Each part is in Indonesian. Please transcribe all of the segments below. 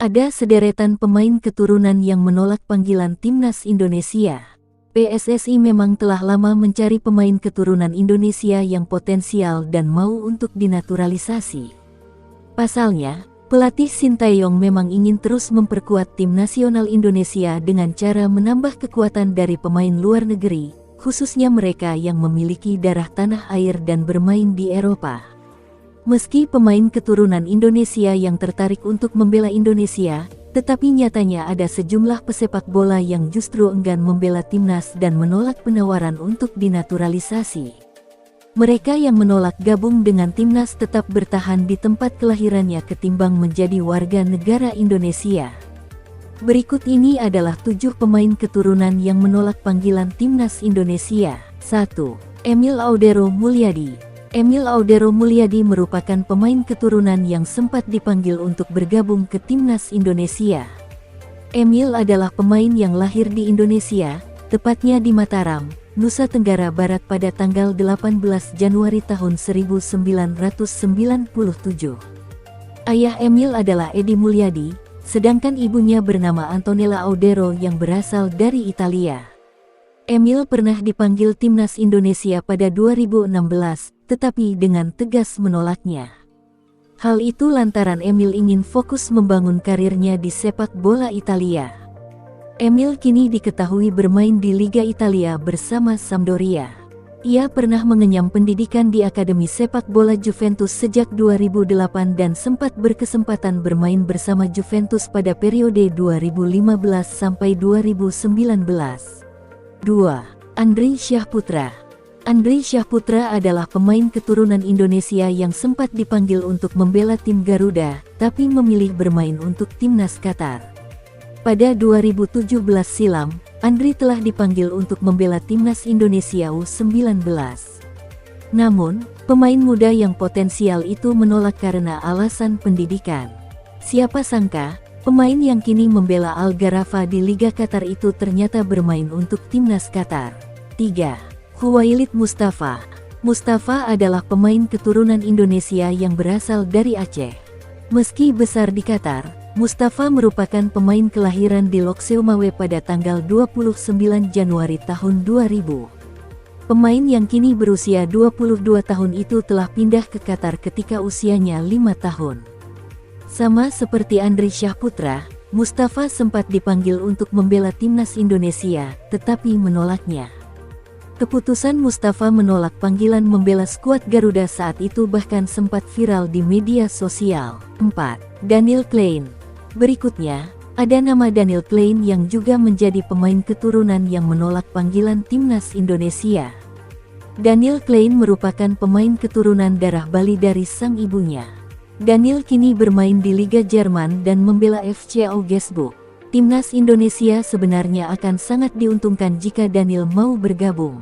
Ada sederetan pemain keturunan yang menolak panggilan timnas Indonesia. PSSI memang telah lama mencari pemain keturunan Indonesia yang potensial dan mau untuk dinaturalisasi. Pasalnya, pelatih Sintayong memang ingin terus memperkuat tim nasional Indonesia dengan cara menambah kekuatan dari pemain luar negeri, khususnya mereka yang memiliki darah tanah air dan bermain di Eropa. Meski pemain keturunan Indonesia yang tertarik untuk membela Indonesia, tetapi nyatanya ada sejumlah pesepak bola yang justru enggan membela timnas dan menolak penawaran untuk dinaturalisasi. Mereka yang menolak gabung dengan timnas tetap bertahan di tempat kelahirannya ketimbang menjadi warga negara Indonesia. Berikut ini adalah 7 pemain keturunan yang menolak panggilan timnas Indonesia. 1. Emil Audero Mulyadi. Emil Audero Mulyadi merupakan pemain keturunan yang sempat dipanggil untuk bergabung ke timnas Indonesia. Emil adalah pemain yang lahir di Indonesia, tepatnya di Mataram, Nusa Tenggara Barat pada tanggal 18 Januari tahun 1997. Ayah Emil adalah Edi Mulyadi, sedangkan ibunya bernama Antonella Audero yang berasal dari Italia. Emil pernah dipanggil timnas Indonesia pada 2016, tetapi dengan tegas menolaknya. Hal itu lantaran Emil ingin fokus membangun karirnya di sepak bola Italia. Emil kini diketahui bermain di Liga Italia bersama Sampdoria. Ia pernah mengenyam pendidikan di Akademi Sepak Bola Juventus sejak 2008 dan sempat berkesempatan bermain bersama Juventus pada periode 2015 sampai 2019. 2. Andri Syahputra. Andri Syahputra adalah pemain keturunan Indonesia yang sempat dipanggil untuk membela tim Garuda, tapi memilih bermain untuk timnas Qatar. Pada 2017 silam, Andri telah dipanggil untuk membela timnas Indonesia U19. Namun, pemain muda yang potensial itu menolak karena alasan pendidikan. Siapa sangka, pemain yang kini membela Al Gharafa di Liga Qatar itu ternyata bermain untuk timnas Qatar. 3. Huwailid Mustafa. Mustafa adalah pemain keturunan Indonesia yang berasal dari Aceh. Meski besar di Qatar, Mustafa merupakan pemain kelahiran di Lokseumawe pada tanggal 29 Januari tahun 2000. Pemain yang kini berusia 22 tahun itu telah pindah ke Qatar ketika usianya 5 tahun. Sama seperti Andri Syahputra, Mustafa sempat dipanggil untuk membela timnas Indonesia, tetapi menolaknya. Keputusan Mustafa menolak panggilan membela skuad Garuda saat itu bahkan sempat viral di media sosial. 4. Daniel Klein. Berikutnya, ada nama Daniel Klein yang juga menjadi pemain keturunan yang menolak panggilan timnas Indonesia. Daniel Klein merupakan pemain keturunan darah Bali dari sang ibunya. Daniel kini bermain di Liga Jerman dan membela FC Augsburg. Timnas Indonesia sebenarnya akan sangat diuntungkan jika Daniel mau bergabung.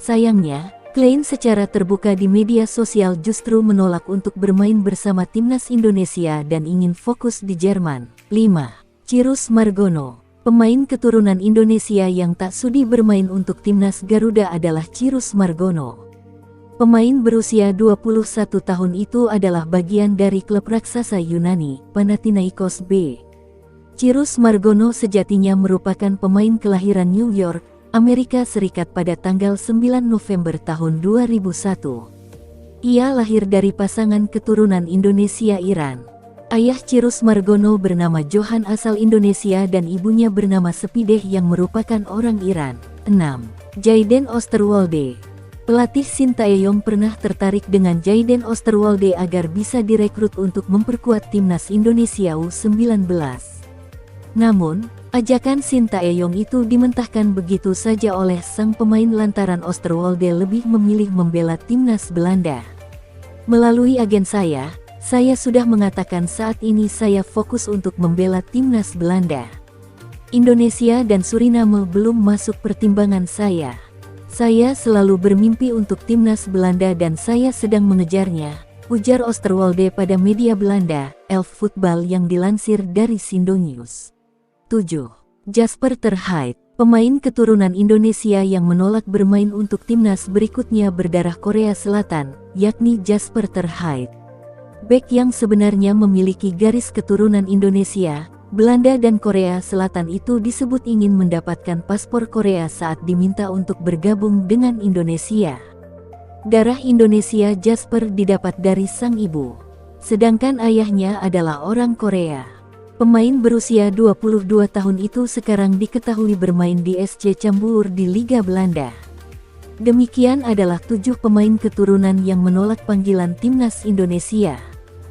Sayangnya, Klein secara terbuka di media sosial justru menolak untuk bermain bersama timnas Indonesia dan ingin fokus di Jerman. 5. Cirus Margono. Pemain keturunan Indonesia yang tak sudi bermain untuk timnas Garuda adalah Cirus Margono. Pemain berusia 21 tahun itu adalah bagian dari klub raksasa Yunani, Panathinaikos B. Cirus Margono sejatinya merupakan pemain kelahiran New York, Amerika Serikat pada tanggal 9 November tahun 2001. Ia lahir dari pasangan keturunan Indonesia-Iran. Ayah Cirus Margono bernama Johan asal Indonesia dan ibunya bernama Sepideh yang merupakan orang Iran. 6. Jayden Osterwolde. Pelatih Sintayong pernah tertarik dengan Jayden Osterwolde agar bisa direkrut untuk memperkuat timnas Indonesia U19. Namun, ajakan Sintayong itu dimentahkan begitu saja oleh sang pemain lantaran Osterwolde lebih memilih membela timnas Belanda. Melalui agen saya sudah mengatakan saat ini saya fokus untuk membela timnas Belanda. Indonesia dan Suriname belum masuk pertimbangan saya. Saya selalu bermimpi untuk timnas Belanda dan saya sedang mengejarnya, ujar Osterwolde pada media Belanda, Elf Football yang dilansir dari Sindo News. 7. Jasper ter Haidt. Pemain keturunan Indonesia yang menolak bermain untuk timnas berikutnya berdarah Korea Selatan, yakni Jasper ter Haidt. Bek yang sebenarnya memiliki garis keturunan Indonesia, Belanda dan Korea Selatan itu disebut ingin mendapatkan paspor Korea saat diminta untuk bergabung dengan Indonesia. Darah Indonesia Jasper didapat dari sang ibu, sedangkan ayahnya adalah orang Korea. Pemain berusia 22 tahun itu sekarang diketahui bermain di SC Cambuur di Liga Belanda. Demikian adalah 7 pemain keturunan yang menolak panggilan timnas Indonesia.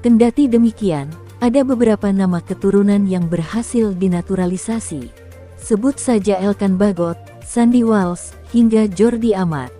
Kendati demikian, ada beberapa nama keturunan yang berhasil dinaturalisasi. Sebut saja Elkan Bagot, Sandy Walsh, hingga Jordi Amat.